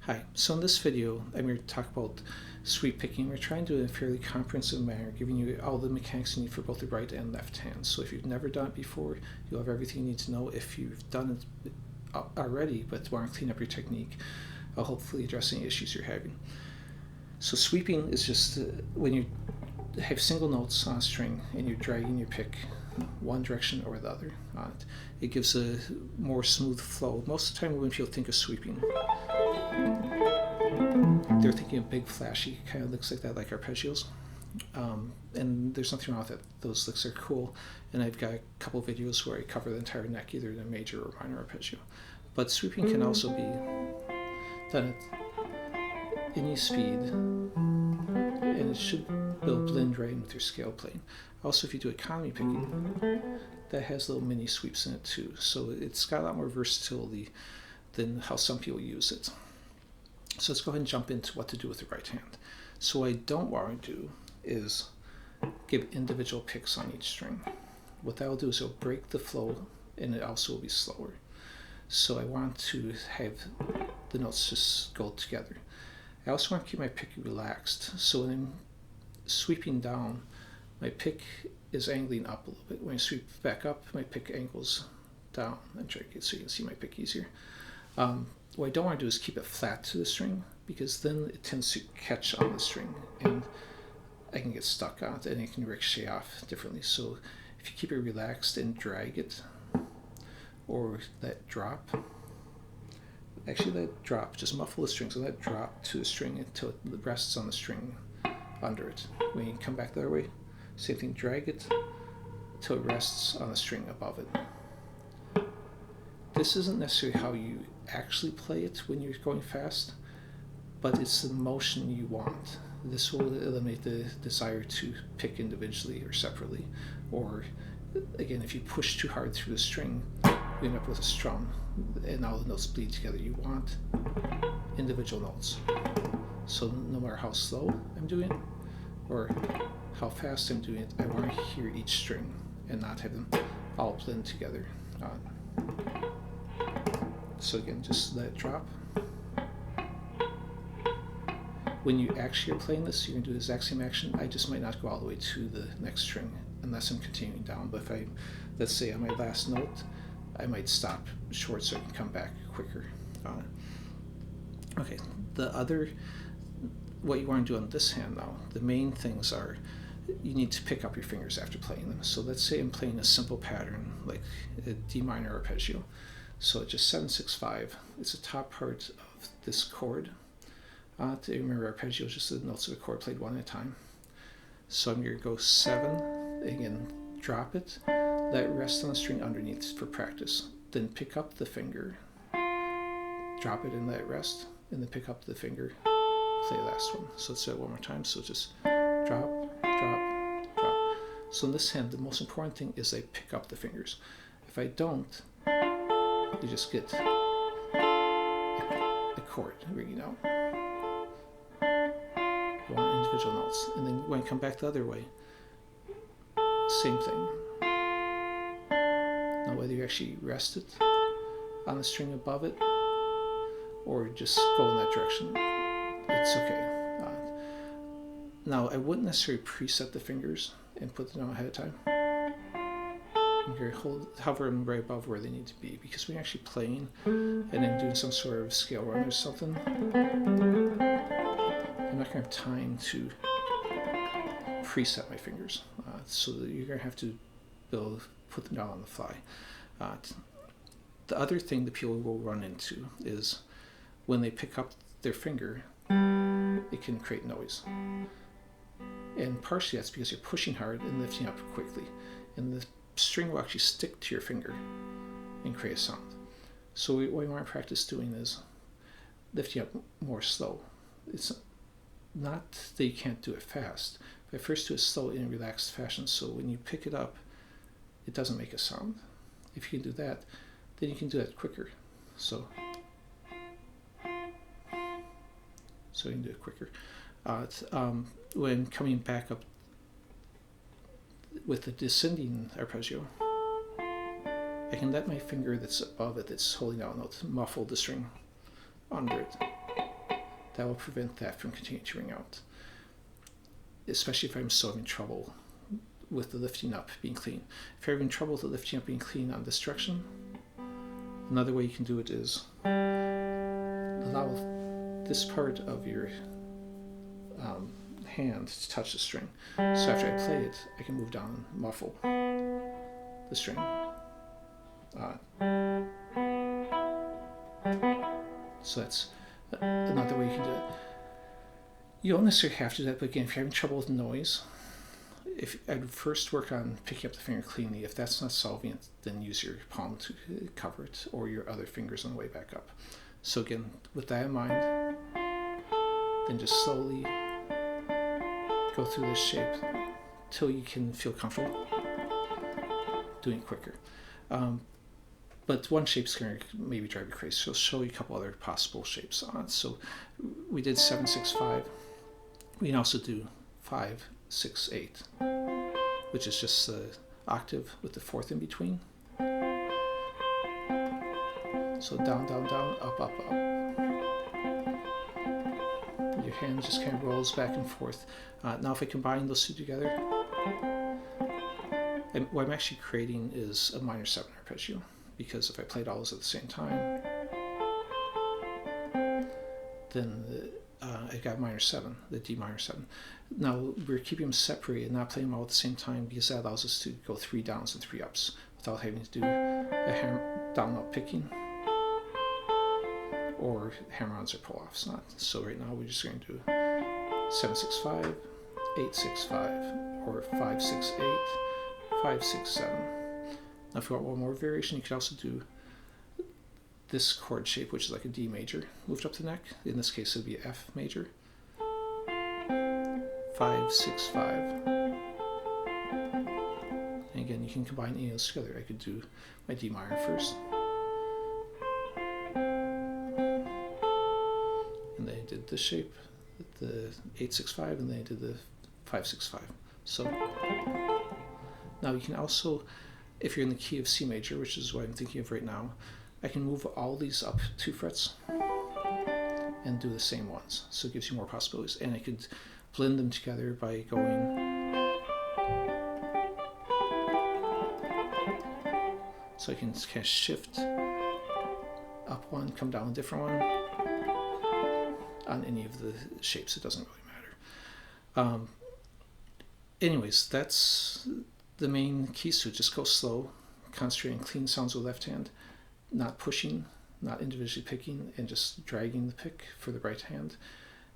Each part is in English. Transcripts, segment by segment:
Hi, so in this video I'm going to talk about sweep picking. We're trying to do it in a fairly comprehensive manner, giving you all the mechanics you need for both the right and left hands. So if you've never done it before, you'll have everything you need to know. If you've done it already but want to clean up your technique, I'll hopefully address any issues you're having. So sweeping is just when you have single notes on a string and you're dragging your pick one direction or the other on it. It gives a more smooth flow. Most of the time when people think of sweeping, they're thinking of big flashy kind of looks like that, like arpeggios. And there's nothing wrong with it. Those licks are cool, and I've got a couple of videos where I cover the entire neck, either in a major or minor arpeggio. But sweeping can also be done at any speed, and it should blend right in with your scale playing. Also, if you do economy picking, that has little mini sweeps in it too, so it's got a lot more versatility than how some people use it. So let's go ahead and jump into what to do with the right hand. So what I don't want to do is give individual picks on each string. What that will do is it'll break the flow, and it also will be slower. So I want to have the notes just go together. I also want to keep my pick relaxed, so when I'm sweeping down, my pick is angling up a little bit. When I sweep back up, my pick angles down. I'm trying to get so you can see my pick easier. What I don't want to do is keep it flat to the string, because then it tends to catch on the string and I can get stuck on it and it can ricochet off differently. So if you keep it relaxed and drag it, or let drop, just muffle the strings and let drop to the string until it rests on the string under it. When you come back the other way, same thing, drag it until it rests on the string above it. This isn't necessarily how you actually play it when you're going fast, but it's the motion you want. This will eliminate the desire to pick individually or separately, or again, if you push too hard through the string, you end up with a strum and all the notes bleed together. You want individual notes. So no matter how slow I'm doing it or how fast I'm doing it, I want to hear each string and not have them all blend together. So again, just let it drop. When you actually are playing this, you're going to do the exact same action. I just might not go all the way to the next string unless I'm continuing down. But if I, let's say on my last note, I might stop short so I can come back quicker. Okay, what you want to do on this hand now, the main things are, you need to pick up your fingers after playing them. So let's say I'm playing a simple pattern like a D minor arpeggio. So it's just 7, 6, 5. It's the top part of this chord. To remember, arpeggio is just the notes of a chord played one at a time. So I'm going to go 7, again, drop it, let it rest on the string underneath for practice. Then pick up the finger, drop it and let it rest, and then pick up the finger, play the last one. So let's do it one more time. So just drop, drop, drop. So in this hand, the most important thing is I pick up the fingers. If I don't, you just get a chord ringing out. You want individual notes. And then when I come back the other way, same thing. Now whether you actually rest it on the string above it or just go in that direction, it's okay. Now I wouldn't necessarily preset the fingers and put them down ahead of time. Hover them right above where they need to be, because when you're actually playing and then doing some sort of scale run or something, I'm not going to have time to preset my fingers, so that you're going to have to put them down on the fly. The other thing that people will run into is when they pick up their finger, it can create noise. And partially that's because you're pushing hard and lifting up quickly, and the string will actually stick to your finger and create a sound. So what we want to practice doing is lifting up more slow. It's not that you can't do it fast, but first do it slow in a relaxed fashion, so when you pick it up, it doesn't make a sound. If you can do that, then you can do that quicker. So you can do it quicker. When coming back up with the descending arpeggio, I can let my finger that's above it, that's holding out notes, muffle the string under it. That will prevent that from continuing to ring out, especially if I'm still having trouble with the lifting up being clean. If you're having trouble with the lifting up being clean on this direction, another way you can do it is allow this part of your hand to touch the string. So after I play it, I can move down and muffle the string. So that's another way you can do it. You don't necessarily have to do that, but again, if you're having trouble with noise, I'd first work on picking up the finger cleanly. If that's not solving it, then use your palm to cover it, or your other fingers on the way back up. So again, with that in mind, then just slowly go through this shape till you can feel comfortable doing it quicker. But one shape's going to maybe drive you crazy, so I'll show you a couple other possible shapes on it. So we did 7-6-5. We can also do 5-6-8, which is just the octave with the fourth in between. So down, down, down, up, up, up. Your hand just kind of rolls back and forth. Now if I combine those two together, and what I'm actually creating is a minor 7 arpeggio, because if I played all those at the same time, then I got minor 7, the D minor 7. Now we're keeping them separated, not playing them all at the same time, because that allows us to go 3 downs and 3 ups without having to do a hammer down up picking or hammer-ons or pull-offs. So right now we're just going to do 7-6-5, 8-6-5, or 5-6-8, 5-6-7. Now if you want one more variation, you could also do this chord shape, which is like a D major moved up the neck. In this case it would be F major. 5-6-5. And again, you can combine any of those together. I could do my D minor first, and then I did this shape, the 8-6-5, and then I did the 5-6-5. So now you can also, if you're in the key of C major, which is what I'm thinking of right now, I can move all these up 2 frets and do the same ones. So it gives you more possibilities. And I could blend them together by going, so I can kind of shift up one, come down a different one on any of the shapes. It doesn't really matter. Anyways, that's the main keys to it. Just go slow, concentrating clean sounds with the left hand, not pushing, not individually picking, and just dragging the pick for the right hand.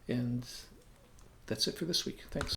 And that's it for this week. Thanks.